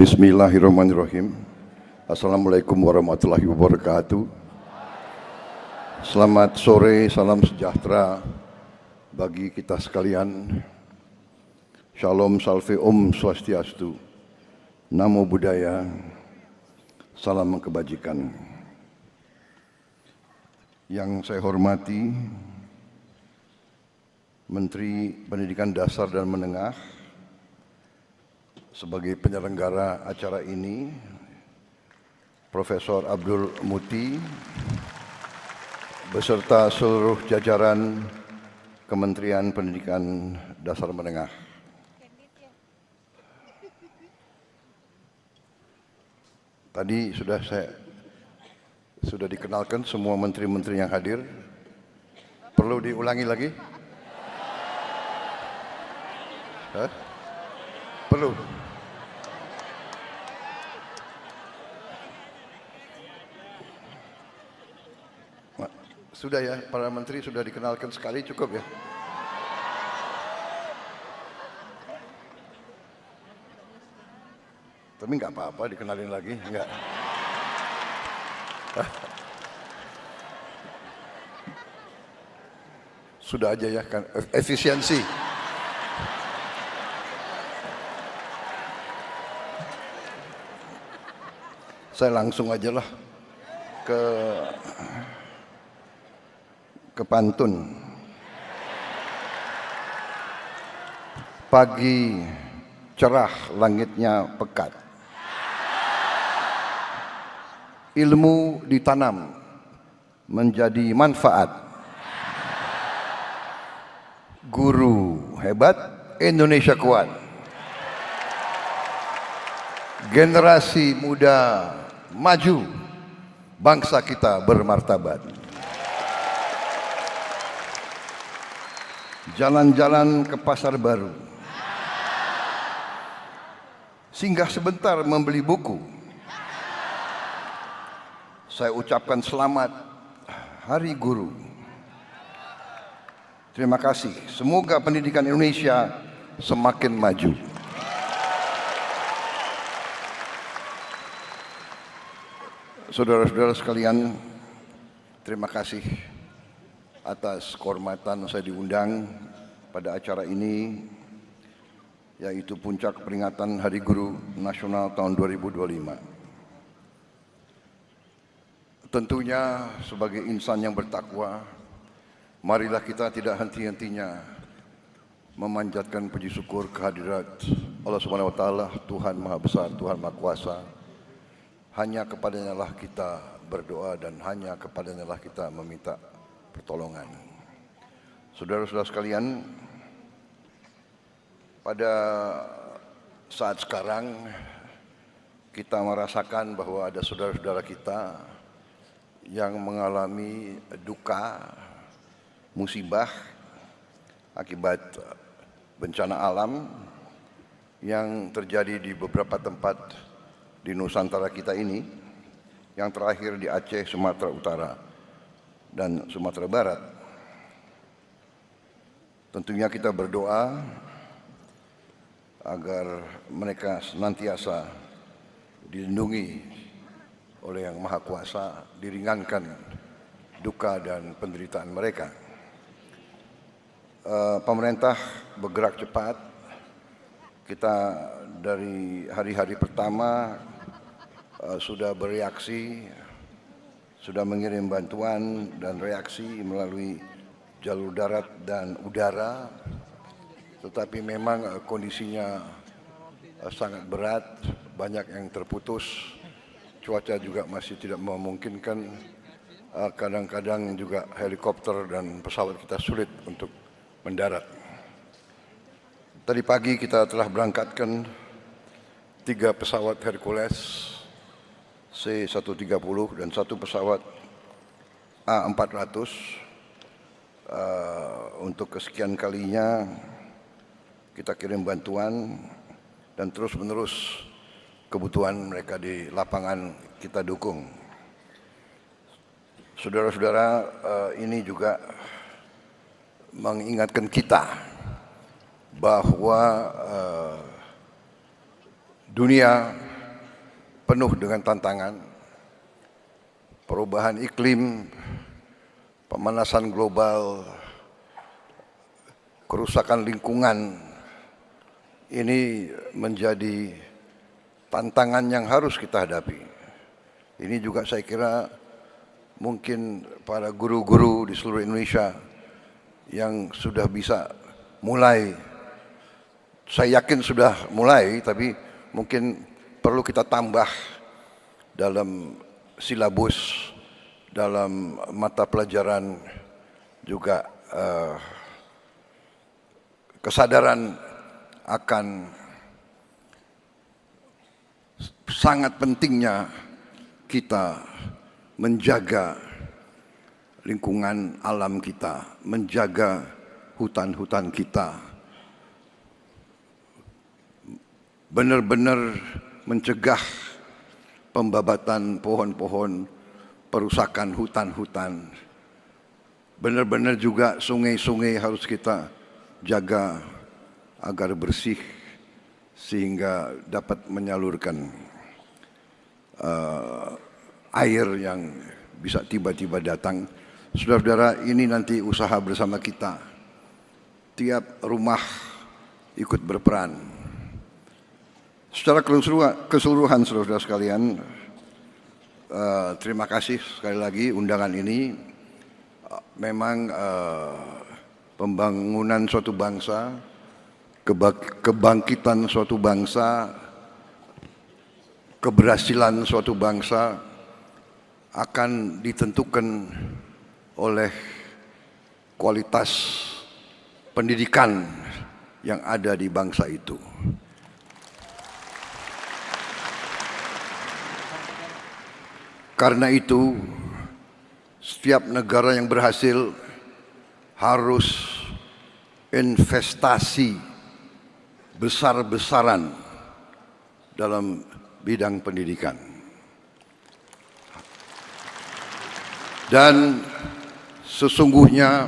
Bismillahirrahmanirrahim. Assalamualaikum warahmatullahi wabarakatuh. Selamat sore, salam sejahtera bagi kita sekalian. Shalom, salve, om swastiastu. Namo Buddhaya. Salam kebajikan. Yang saya hormati Menteri Pendidikan Dasar dan Menengah sebagai penyelenggara acara ini, Profesor Abdul Muti, beserta seluruh jajaran Kementerian Pendidikan Dasar Menengah. Tadi sudah dikenalkan semua menteri-menteri yang hadir. Perlu diulangi lagi? Hah? Perlu. Sudah ya, para menteri sudah dikenalkan sekali, cukup ya. Tapi nggak apa-apa dikenalin lagi, nggak. Sudah aja ya, kan efisiensi. Saya langsung aja lah ke pantun. Pagi cerah langitnya pekat, ilmu ditanam menjadi manfaat. Guru hebat, Indonesia kuat. Generasi muda maju, bangsa kita bermartabat. Jalan-jalan ke pasar baru, singgah sebentar membeli buku. Saya ucapkan selamat Hari Guru. Terima kasih. Semoga pendidikan Indonesia semakin maju. Saudara-saudara sekalian, terima kasih atas kehormatan saya diundang pada acara ini, yaitu puncak peringatan Hari Guru Nasional tahun 2025. Tentunya sebagai insan yang bertakwa, marilah kita tidak henti-hentinya memanjatkan puji syukur kehadirat Allah Subhanahu wa taala, Tuhan Maha Besar, Tuhan Maha Kuasa. Hanya kepadanya lah kita berdoa dan hanya kepadanya lah kita meminta pertolongan. Saudara-saudara sekalian, pada saat sekarang kita merasakan bahwa ada saudara-saudara kita yang mengalami duka, musibah akibat bencana alam yang terjadi di beberapa tempat di Nusantara kita ini, yang terakhir di Aceh, Sumatera Utara, dan Sumatera Barat. Tentunya kita berdoa agar mereka senantiasa dilindungi oleh Yang Maha Kuasa, diringankan duka dan penderitaan mereka. Pemerintah bergerak cepat. Kita dari hari-hari pertama sudah bereaksi, sudah mengirim bantuan dan reaksi melalui jalur darat dan udara, tetapi memang kondisinya sangat berat, banyak yang terputus, cuaca juga masih tidak memungkinkan, kadang-kadang juga helikopter dan pesawat kita sulit untuk mendarat. Tadi pagi kita telah berangkatkan 3 pesawat Hercules C-130 dan 1 pesawat A400 untuk kesekian kalinya kita kirim bantuan dan terus-menerus kebutuhan mereka di lapangan kita dukung. Saudara-saudara, ini juga mengingatkan kita bahwa dunia penuh dengan tantangan, perubahan iklim, pemanasan global, kerusakan lingkungan, ini menjadi tantangan yang harus kita hadapi. Ini juga saya kira mungkin para guru-guru di seluruh Indonesia yang sudah bisa mulai, saya yakin sudah mulai, tapi mungkin perlu kita tambah dalam silabus, dalam mata pelajaran juga kesadaran akan sangat pentingnya kita menjaga lingkungan alam kita, menjaga hutan-hutan kita, benar-benar mencegah pembabatan pohon-pohon, perusakan hutan-hutan. Benar-benar juga sungai-sungai harus kita jaga agar bersih sehingga dapat menyalurkan air yang bisa tiba-tiba datang. Saudara-saudara, ini nanti usaha bersama kita. Tiap rumah ikut berperan. Secara keseluruhan saudara-saudara sekalian, terima kasih sekali lagi undangan ini. Memang pembangunan suatu bangsa, kebangkitan suatu bangsa, keberhasilan suatu bangsa akan ditentukan oleh kualitas pendidikan yang ada di bangsa itu. Karena itu, setiap negara yang berhasil harus investasi besar-besaran dalam bidang pendidikan. Dan sesungguhnya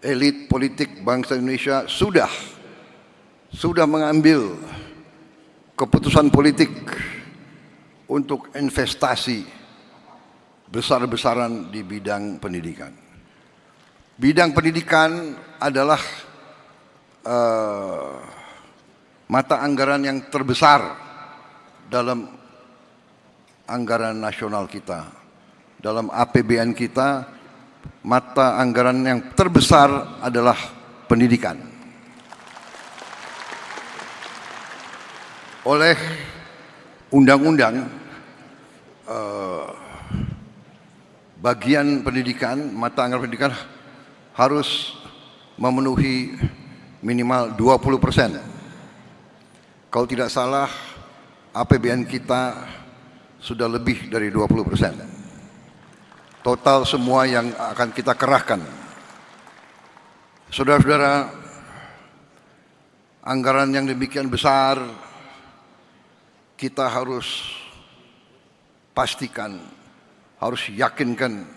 elit politik bangsa Indonesia sudah mengambil keputusan politik untuk investasi besar-besaran di bidang pendidikan. Bidang pendidikan adalah mata anggaran yang terbesar dalam anggaran nasional kita. Dalam APBN kita, mata anggaran yang terbesar adalah pendidikan. Oleh undang-undang, bagian pendidikan, mata anggaran pendidikan harus memenuhi minimal 20%. Kalau tidak salah, APBN kita sudah lebih dari 20%. Total semua yang akan kita kerahkan. Saudara-saudara, anggaran yang demikian besar, kita harus pastikan, harus yakinkan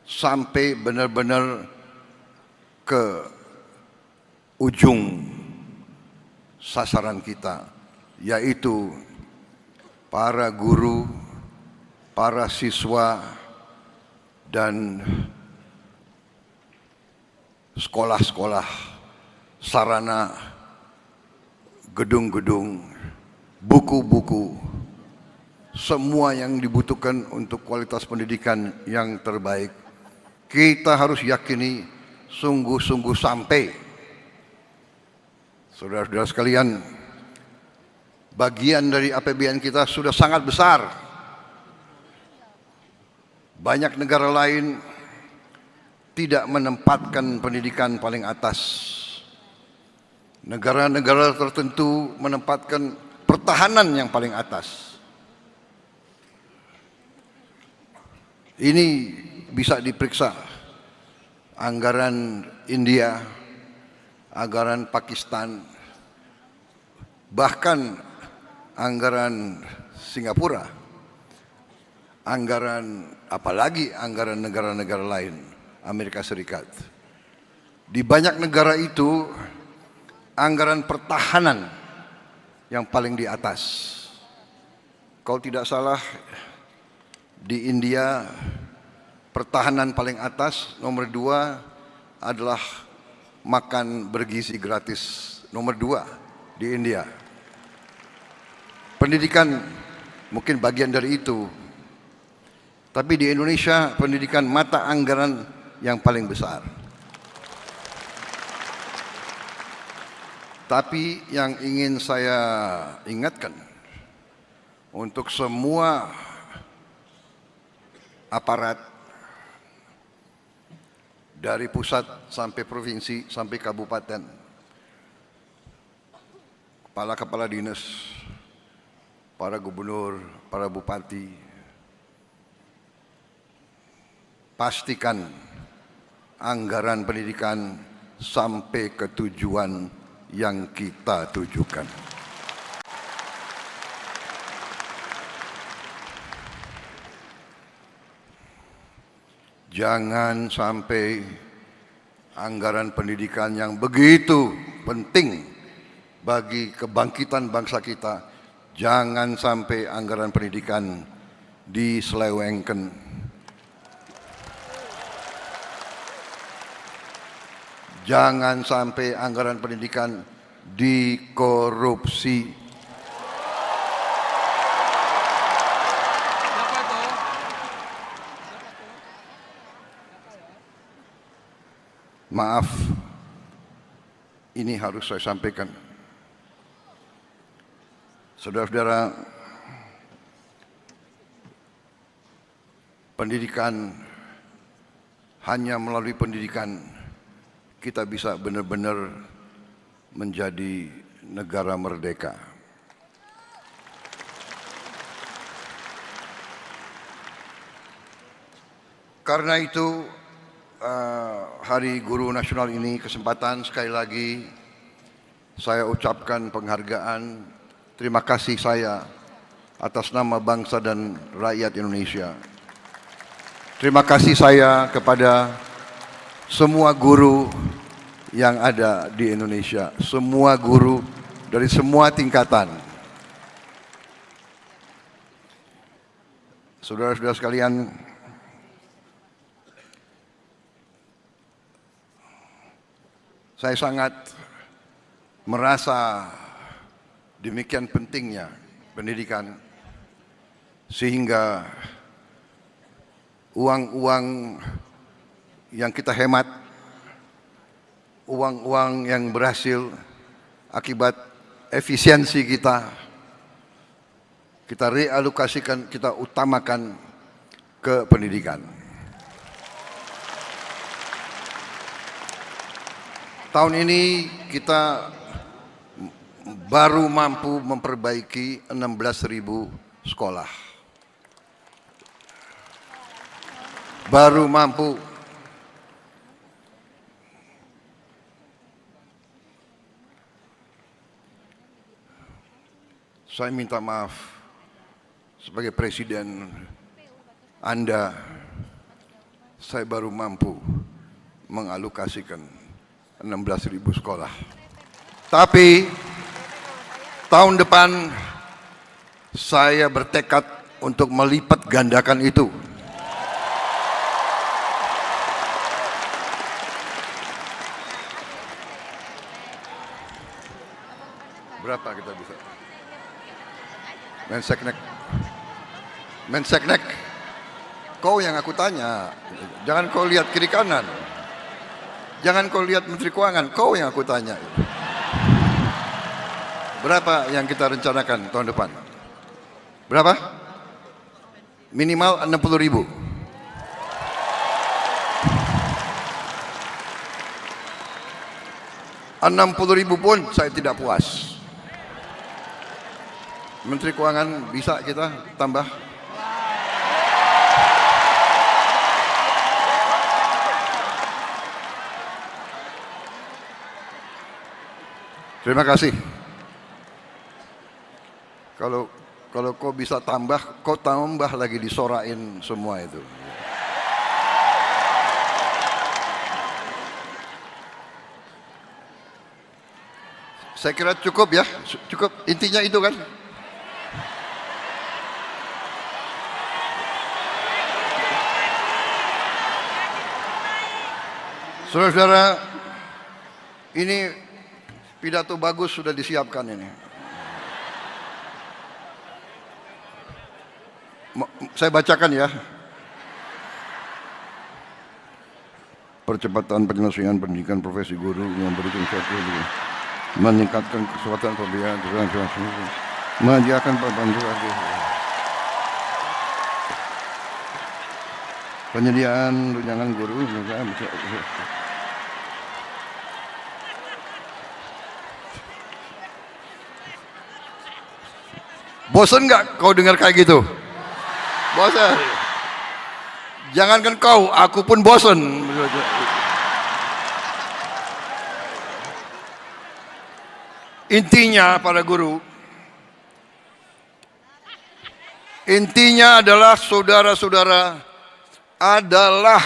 sampai benar-benar ke ujung sasaran kita, yaitu para guru, para siswa, dan sekolah-sekolah, sarana, gedung-gedung, buku-buku, semua yang dibutuhkan untuk kualitas pendidikan yang terbaik. Kita harus yakini sungguh-sungguh sampai. Saudara-saudara sekalian, bagian dari APBN kita sudah sangat besar. Banyak negara lain tidak menempatkan pendidikan paling atas. Negara-negara tertentu menempatkan pertahanan yang paling atas. Ini bisa diperiksa. Anggaran India, anggaran Pakistan, bahkan anggaran Singapura, anggaran apalagi anggaran negara-negara lain, Amerika Serikat. Di banyak negara itu anggaran pertahanan yang paling di atas. Kalau tidak salah di India pertahanan paling atas, nomor 2 adalah makan bergizi gratis, nomor 2 di India. Pendidikan mungkin bagian dari itu, tapi di Indonesia pendidikan mata anggaran yang paling besar. Tapi yang ingin saya ingatkan untuk semua aparat dari pusat sampai provinsi sampai kabupaten, kepala-kepala dinas, para gubernur, para bupati, pastikan anggaran pendidikan sampai ke tujuan yang kita tujukan. Jangan sampai anggaran pendidikan yang begitu penting bagi kebangkitan bangsa kita, jangan sampai anggaran pendidikan diselewengkan. Jangan sampai anggaran pendidikan dikorupsi. Maaf, ini harus saya sampaikan. Saudara-saudara, pendidikan, hanya melalui pendidikan kita bisa benar-benar menjadi negara merdeka. Karena itu, Hari Guru Nasional ini kesempatan sekali lagi saya ucapkan penghargaan, terima kasih saya atas nama bangsa dan rakyat Indonesia. Terima kasih saya kepada semua guru yang ada di Indonesia, semua guru dari semua tingkatan. Saudara-saudara sekalian, saya sangat merasa demikian pentingnya pendidikan, sehingga uang-uang yang kita hemat, uang-uang yang berhasil akibat efisiensi kita realokasikan, kita utamakan ke pendidikan. Tahun ini kita baru mampu memperbaiki 16.000 sekolah. Baru mampu. Saya minta maaf sebagai presiden Anda, saya baru mampu mengalokasikan 16.000 sekolah. Tapi tahun depan saya bertekad untuk melipat gandakan itu. Berapa kita bisa? Menseknek, kau yang aku tanya, jangan kau lihat kiri kanan. Jangan kau lihat Menteri Keuangan, kau yang aku tanya. Berapa yang kita rencanakan tahun depan? Berapa? Minimal 60.000. $60.000 pun saya tidak puas. Menteri Keuangan bisa kita tambah? Terima kasih. Kalau kau bisa tambah, kau tambah lagi disorain semua itu. Saya kira cukup ya, cukup, intinya itu kan. Saudara-saudara, ini pidato bagus sudah disiapkan ini. Saya bacakan ya. Percepatan penyelesaian pendidikan profesi guru yang memberikan suatu meningkatkan kesempatan pembelajaran menyediakan perbantuan penyediaan tunjangan guru. Bosan nggak kau dengar kayak gitu? Bosan. Jangankan kau, aku pun bosan. Intinya para guru, intinya adalah saudara-saudara adalah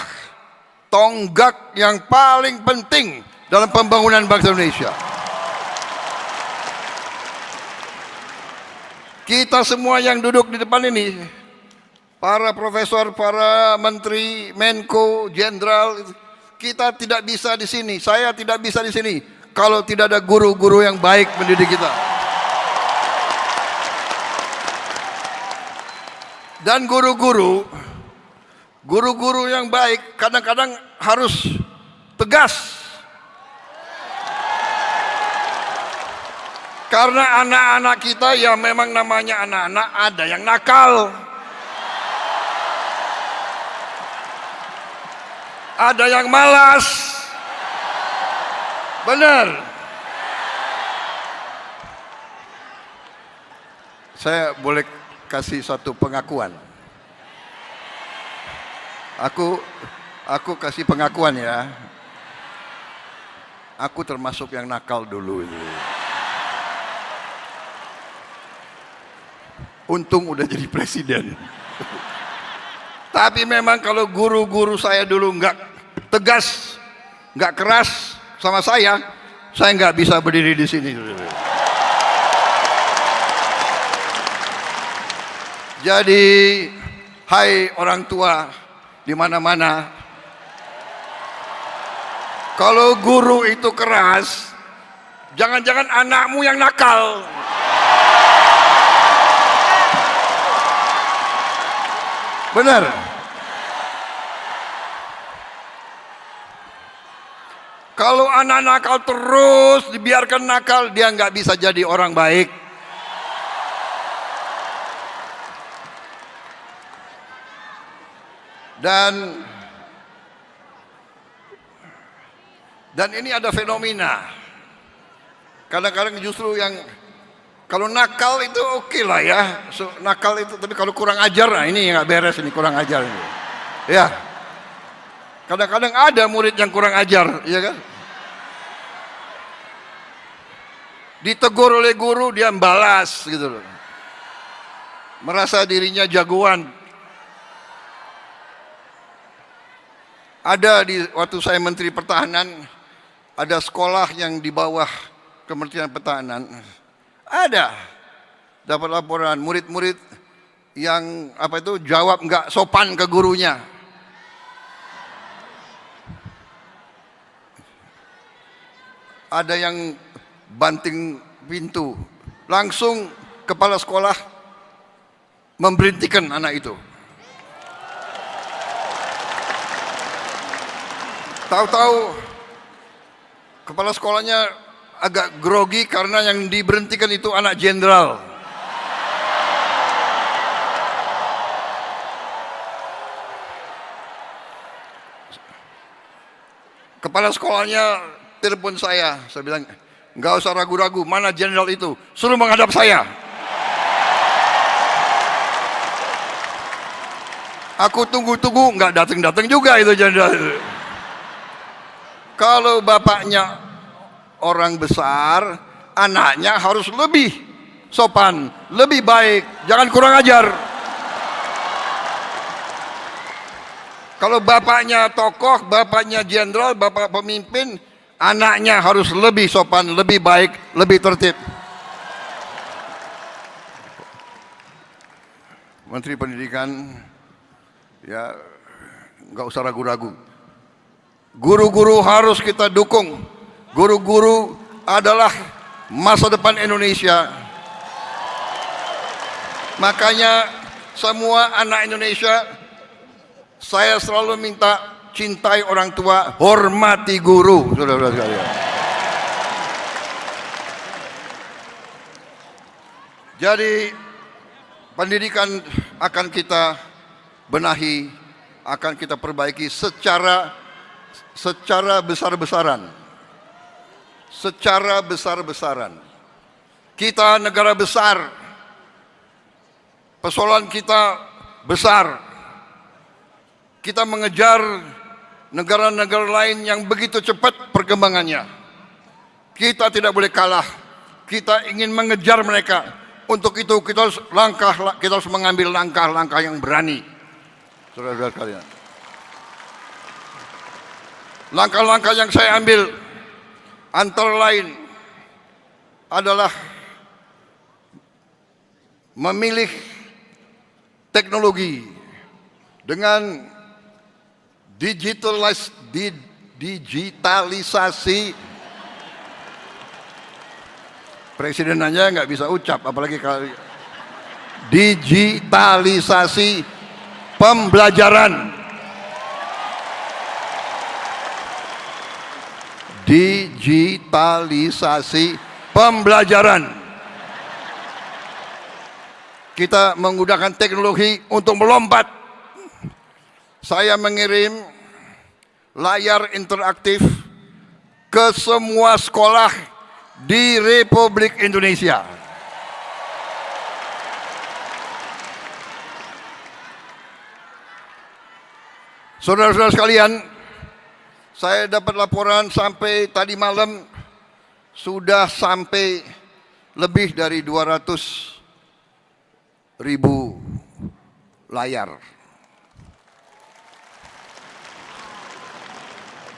tonggak yang paling penting dalam pembangunan bangsa Indonesia. Kita semua yang duduk di depan ini, para profesor, para menteri, menko, jenderal, kita tidak bisa di sini. Saya tidak bisa di sini kalau tidak ada guru-guru yang baik mendidik kita. Dan guru-guru yang baik kadang-kadang harus tegas. Karena anak-anak kita ya memang namanya anak-anak, ada yang nakal. Ada yang malas. Benar. Saya boleh kasih satu pengakuan. Aku kasih pengakuan ya. Aku termasuk yang nakal dulu itu. Untung udah jadi presiden. Tapi memang kalau guru-guru saya dulu nggak tegas, nggak keras sama saya nggak bisa berdiri di sini. Jadi, hai orang tua di mana-mana, kalau guru itu keras, jangan-jangan anakmu yang nakal. Benar. Kalau anak nakal terus dibiarkan nakal, dia nggak bisa jadi orang baik. Dan ini ada fenomena. Kadang-kadang justru yang kalau nakal itu oke lah ya, nakal itu, tapi kalau kurang ajar, nah ini nggak beres, ini kurang ajar. Ya, kadang-kadang ada murid yang kurang ajar, ya kan? Ditegur oleh guru, dia membalas gitu loh. Merasa dirinya jagoan. Ada waktu saya Menteri Pertahanan, ada sekolah yang di bawah Kementerian Pertahanan. Ada dapat laporan murid-murid yang jawab nggak sopan ke gurunya. Ada yang banting pintu, langsung kepala sekolah memberhentikan anak itu. Tahu-tahu kepala sekolahnya agak grogi karena yang diberhentikan itu anak jenderal. Kepala sekolahnya telepon saya bilang, nggak usah ragu-ragu, mana jenderal itu, suruh menghadap saya. Aku tunggu-tunggu, nggak datang-datang juga itu jenderal. Kalau bapaknya orang besar, anaknya harus lebih sopan, lebih baik, jangan kurang ajar. Kalau bapaknya tokoh, bapaknya jenderal, bapak pemimpin, anaknya harus lebih sopan, lebih baik, lebih tertib. Menteri Pendidikan, ya nggak usah ragu-ragu. Guru-guru harus kita dukung. Guru-guru adalah masa depan Indonesia. Makanya semua anak Indonesia, saya selalu minta cintai orang tua, hormati guru, saudara-saudara sekalian. Jadi pendidikan akan kita benahi, akan kita perbaiki secara besar-besaran. Secara besar-besaran. Kita negara besar. Persoalan kita besar. Kita mengejar negara-negara lain yang begitu cepat perkembangannya. Kita tidak boleh kalah. Kita ingin mengejar mereka. Untuk itu kita harus mengambil langkah-langkah yang berani. Saudara-saudara sekalian. Langkah-langkah yang saya ambil antara lain adalah memilih teknologi dengan digitalisasi. Presiden aja nggak bisa ucap, apalagi kalau digitalisasi pembelajaran. Digitalisasi pembelajaran. Kita menggunakan teknologi untuk melompat. Saya mengirim layar interaktif ke semua sekolah di Republik Indonesia. Saudara-saudara sekalian, saya dapat laporan sampai tadi malam sudah sampai lebih dari 200.000 layar.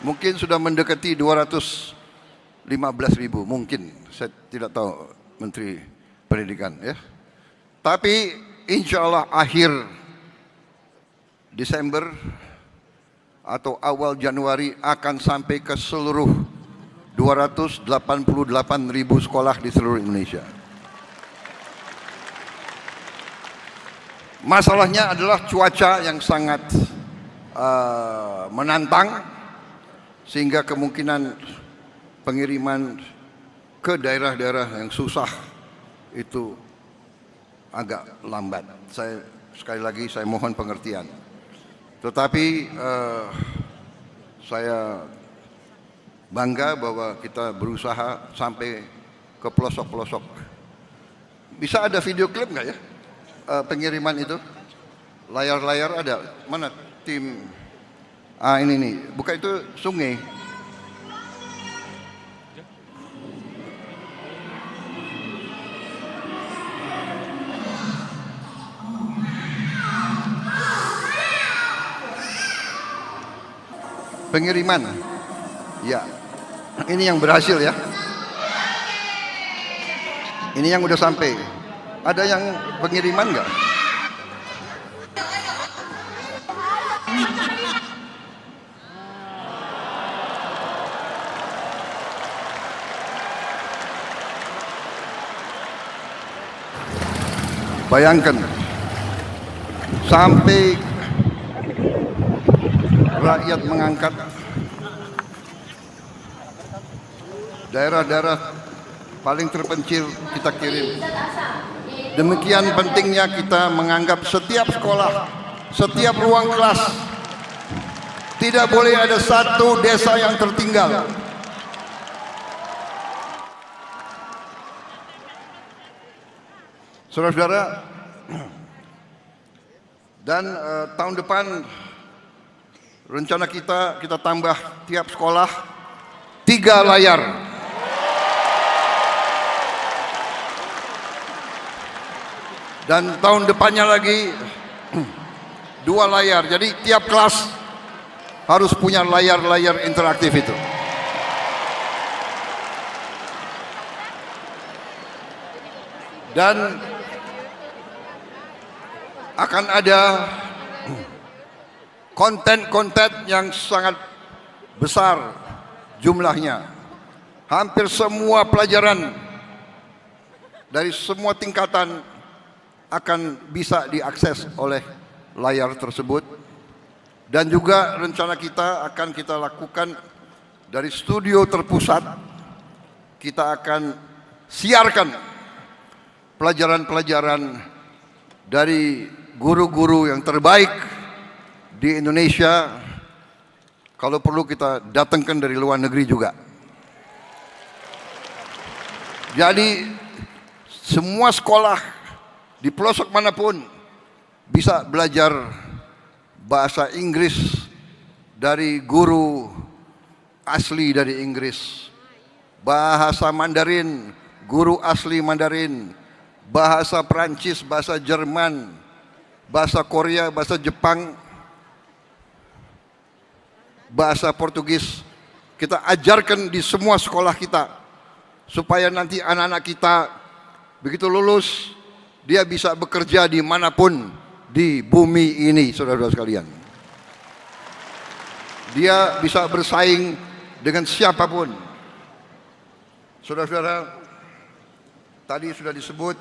Mungkin sudah mendekati 215.000, mungkin. Saya tidak tahu Menteri Pendidikan ya. Tapi insya Allah akhir Desember atau awal Januari akan sampai ke seluruh 288.000 sekolah di seluruh Indonesia. Masalahnya adalah cuaca yang sangat menantang, sehingga kemungkinan pengiriman ke daerah-daerah yang susah itu agak lambat. Sekali lagi saya mohon pengertian. Tetapi saya bangga bahwa kita berusaha sampai ke pelosok-pelosok. Bisa ada video klip nggak ya pengiriman itu? Layar-layar ada? Mana tim? Ini nih, bukan itu sungai. Pengiriman. Ya. Ini yang berhasil ya. Ini yang udah sampai. Ada yang pengiriman nggak? Bayangkan sampai rakyat mengangkat daerah-daerah paling terpencil kita kirim. Demikian pentingnya kita menganggap setiap sekolah, setiap ruang kelas tidak boleh ada satu desa yang tertinggal. Saudara-saudara, dan tahun depan rencana kita tambah tiap sekolah 3 layar. Dan tahun depannya lagi 2 layar. Jadi tiap kelas harus punya layar-layar interaktif itu. Dan akan ada konten-konten yang sangat besar jumlahnya. Hampir semua pelajaran dari semua tingkatan akan bisa diakses oleh layar tersebut. Dan juga rencana kita akan kita lakukan dari studio terpusat. Kita akan siarkan pelajaran-pelajaran dari guru-guru yang terbaik di Indonesia. Kalau perlu kita datangkan dari luar negeri juga. Jadi semua sekolah di pelosok manapun bisa belajar bahasa Inggris dari guru asli dari Inggris, bahasa Mandarin, guru asli Mandarin, bahasa Perancis, bahasa Jerman, bahasa Korea, bahasa Jepang, bahasa Portugis. Kita ajarkan di semua sekolah kita, supaya nanti anak-anak kita begitu lulus, dia bisa bekerja dimanapun di bumi ini, saudara-saudara sekalian. Dia bisa bersaing dengan siapapun. Saudara-saudara, tadi sudah disebut,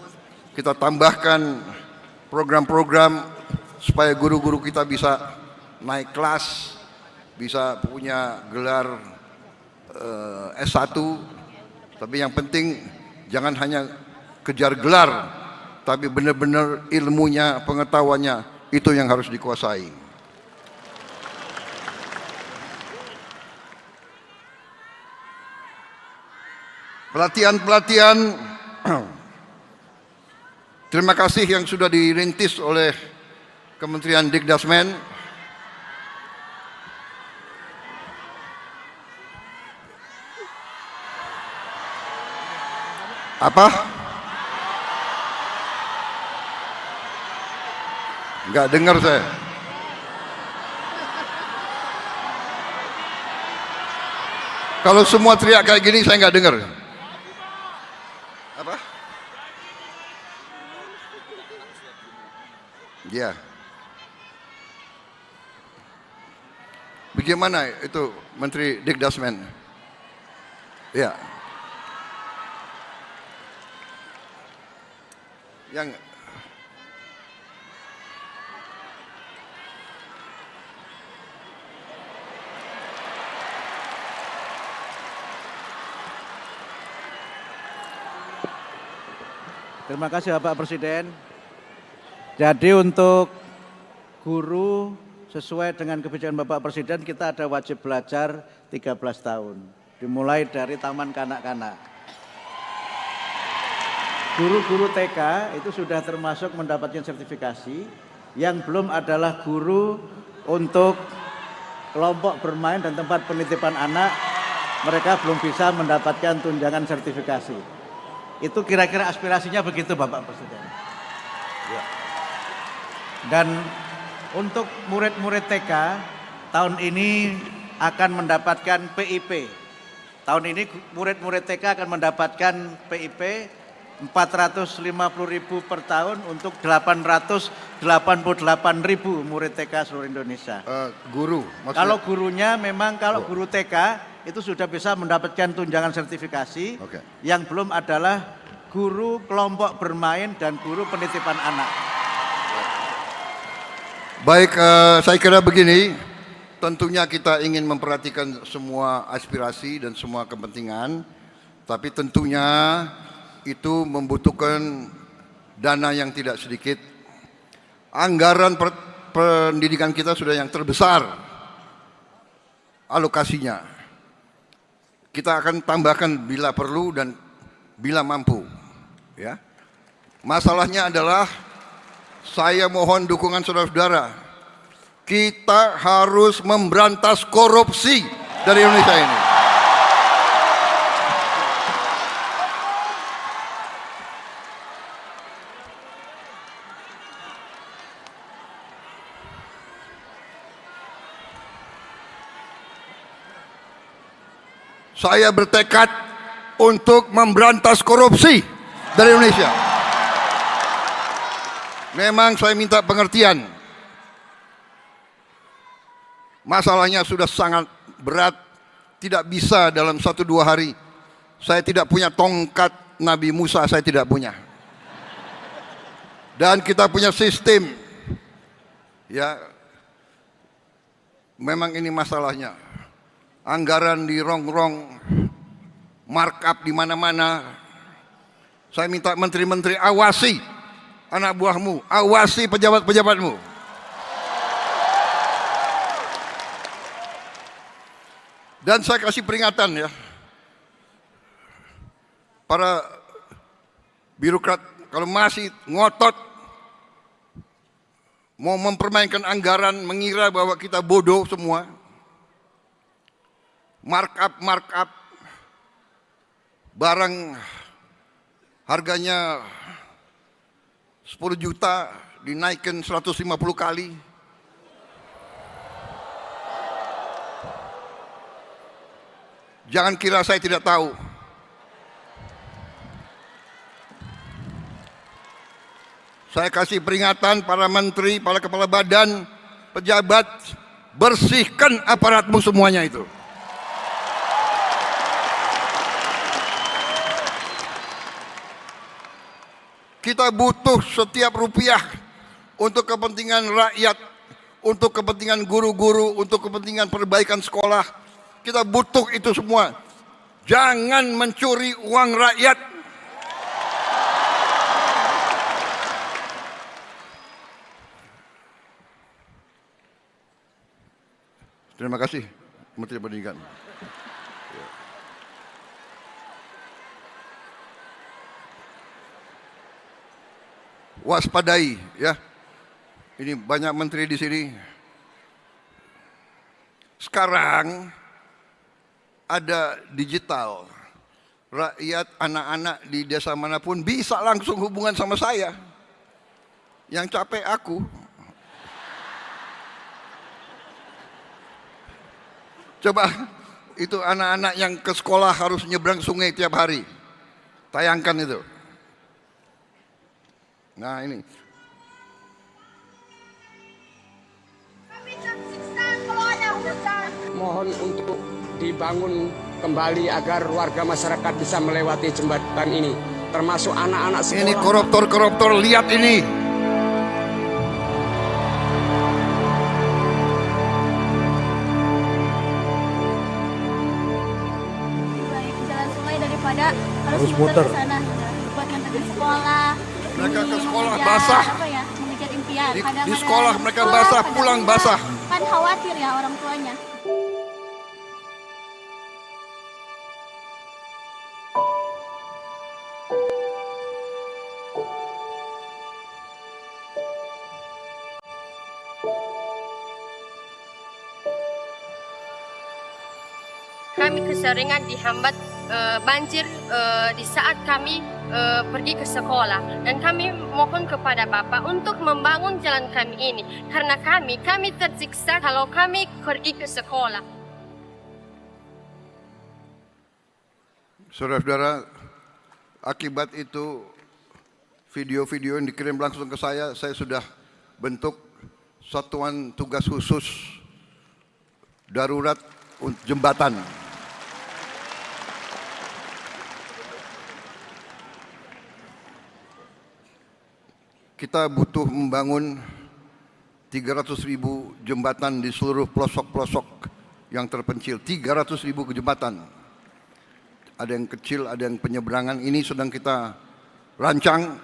kita tambahkan program-program supaya guru-guru kita bisa naik kelas, bisa punya gelar S1. Tapi yang penting jangan hanya kejar gelar, tapi benar-benar ilmunya, pengetahuannya itu yang harus dikuasai. Pelatihan-pelatihan, terima kasih yang sudah dirintis oleh Kementerian Dikdasmen. Apa? Enggak dengar saya. Kalau semua teriak kayak gini saya enggak dengar. Apa? Ya. Bagaimana itu Menteri Dikdasmen? Ya. Yang Terima kasih Bapak Presiden. Jadi untuk guru sesuai dengan kebijakan Bapak Presiden kita ada wajib belajar 13 tahun. Dimulai dari taman kanak-kanak. Guru-guru TK itu sudah termasuk mendapatkan sertifikasi. Yang belum adalah guru untuk kelompok bermain dan tempat penitipan anak. Mereka belum bisa mendapatkan tunjangan sertifikasi. Itu kira-kira aspirasinya begitu Bapak Presiden. Ya. Dan untuk murid-murid TK tahun ini akan mendapatkan PIP. Tahun ini murid-murid TK akan mendapatkan PIP 450.000 per tahun untuk 888.000 murid TK seluruh Indonesia. Guru maksudnya? Kalau gurunya memang guru TK itu sudah bisa mendapatkan tunjangan sertifikasi. Yang belum adalah guru kelompok bermain dan guru penitipan anak. Baik, saya kira begini, tentunya kita ingin memperhatikan semua aspirasi dan semua kepentingan, tapi tentunya itu membutuhkan dana yang tidak sedikit. Anggaran pendidikan kita sudah yang terbesar alokasinya. Kita akan tambahkan bila perlu dan bila mampu. Ya. Masalahnya adalah saya mohon dukungan saudara-saudara. Kita harus memberantas korupsi dari Indonesia ini. Saya bertekad untuk memberantas korupsi dari Indonesia. Memang saya minta pengertian. Masalahnya sudah sangat berat, tidak bisa dalam 1-2 hari. Saya tidak punya tongkat Nabi Musa, saya tidak punya. Dan kita punya sistem, ya, memang ini masalahnya. Anggaran dirongrong, markup di mana-mana. Saya minta menteri-menteri awasi anak buahmu, awasi pejabat-pejabatmu. Dan saya kasih peringatan ya, para birokrat kalau masih ngotot mau mempermainkan anggaran, mengira bahwa kita bodoh semua, markup barang harganya 10 juta dinaikkan 150 kali. Jangan kira saya tidak tahu. Saya kasih peringatan para menteri, para kepala badan, pejabat, bersihkan aparatmu semuanya itu. Kita butuh setiap rupiah untuk kepentingan rakyat, untuk kepentingan guru-guru, untuk kepentingan perbaikan sekolah. Kita butuh itu semua. Jangan mencuri uang rakyat. Terima kasih, Menteri Pendidikan. Waspadai, ya. Ini banyak menteri di sini. Sekarang ada digital. Rakyat, anak-anak di desa manapun bisa langsung hubungan sama saya. Yang capek aku. Coba itu anak-anak yang ke sekolah harus nyebrang sungai tiap hari. Tayangkan itu. Nah ini. Mohon untuk dibangun kembali agar warga masyarakat bisa melewati jembatan ini, termasuk anak-anak sekolah. Ini koruptor-koruptor, lihat ini. Jalan sungai daripada harus muter ke sana buat nganterin sekolah. Mereka ke sekolah mengejar, basah. apa ya, mengejar impian. Di sekolah mereka basah, pulang basah. Kan khawatir ya orang tuanya. Kami keseringan dihambat banjir di saat kami pergi ke sekolah, dan kami mohon kepada Bapak untuk membangun jalan kami ini karena kami tersiksa kalau kami pergi ke sekolah. Saudara-saudara, akibat itu video-video yang dikirim langsung ke saya sudah bentuk satuan tugas khusus darurat jembatan. Kita butuh membangun 300.000 jembatan di seluruh pelosok-pelosok yang terpencil. 300.000 jembatan. Ada yang kecil, ada yang penyeberangan. Ini sedang kita rancang.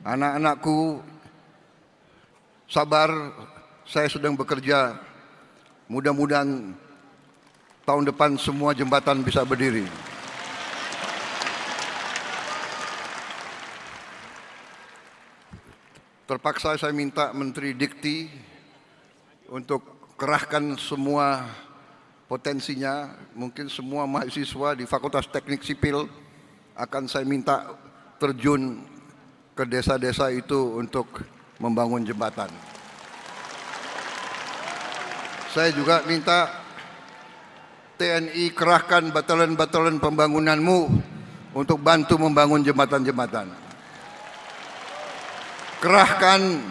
Anak-anakku sabar, saya sedang bekerja. Mudah-mudahan tahun depan semua jembatan bisa berdiri. Terpaksa saya minta Menteri Dikti untuk kerahkan semua potensinya. Mungkin semua mahasiswa di Fakultas Teknik Sipil akan saya minta terjun ke desa-desa itu untuk membangun jembatan. Saya juga minta TNI kerahkan batalan-batalan pembangunanmu untuk bantu membangun jembatan-jembatan. Kerahkan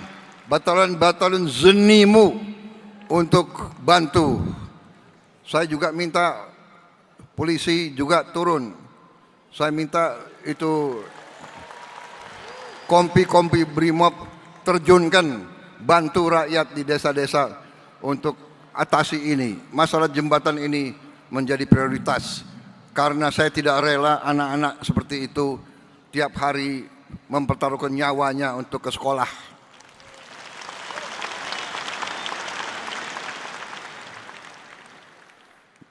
batalan-batalan zenimu untuk bantu. Saya juga minta polisi juga turun. Saya minta itu kompi-kompi Brimob terjunkan, bantu rakyat di desa-desa untuk atasi ini. Masalah jembatan ini menjadi prioritas. Karena saya tidak rela anak-anak seperti itu tiap hari mempertaruhkan nyawanya untuk ke sekolah.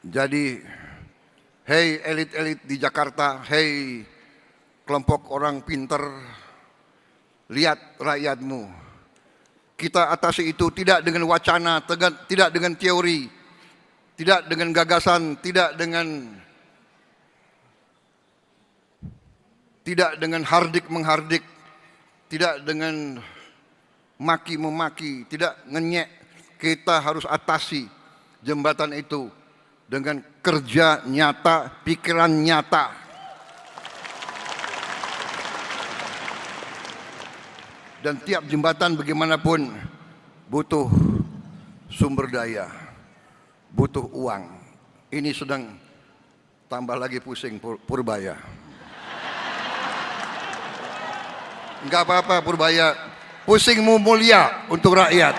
Jadi, hei elit-elit di Jakarta, hei kelompok orang pinter, lihat rakyatmu. Kita atasi itu tidak dengan wacana, tidak dengan teori, tidak dengan gagasan, tidak dengan hardik menghardik, tidak dengan maki memaki, tidak ngenyek. Kita harus atasi jembatan itu dengan kerja nyata, pikiran nyata. Dan tiap jembatan bagaimanapun butuh sumber daya, butuh uang. Ini sedang tambah lagi pusing Purbaya. Enggak apa-apa Purbaya, pusingmu mulia untuk rakyat.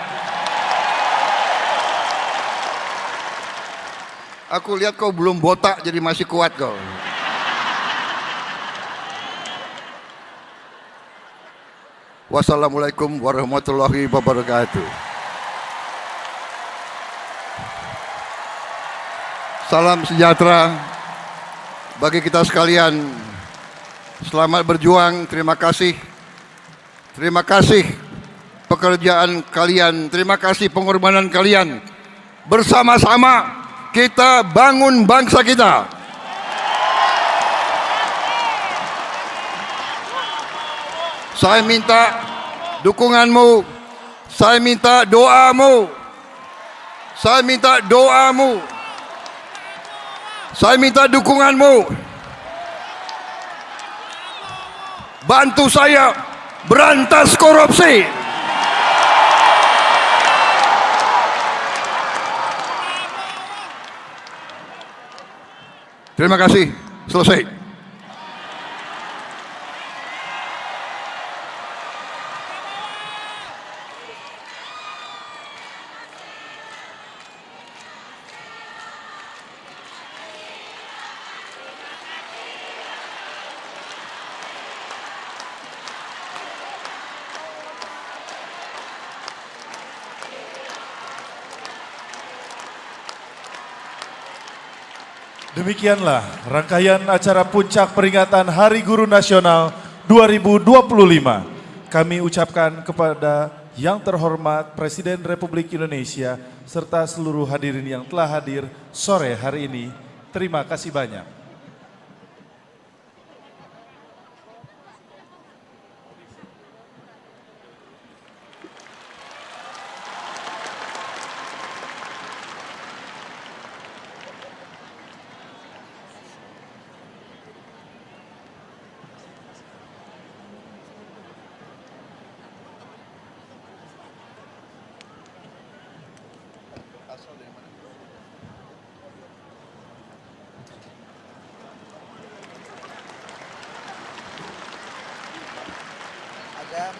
Aku lihat kau belum botak jadi masih kuat kau. Wassalamualaikum warahmatullahi wabarakatuh. Salam sejahtera bagi kita sekalian. Selamat berjuang, terima kasih. Terima kasih pekerjaan kalian, terima kasih pengorbanan kalian. Bersama-sama kita bangun bangsa kita. Saya minta dukunganmu, saya minta doamu, saya minta doamu, saya minta dukunganmu. Bantu saya berantas korupsi. Terima kasih. Selesai. Demikianlah rangkaian acara puncak peringatan Hari Guru Nasional 2025. Kami ucapkan kepada yang terhormat Presiden Republik Indonesia serta seluruh hadirin yang telah hadir sore hari ini. Terima kasih banyak. Ada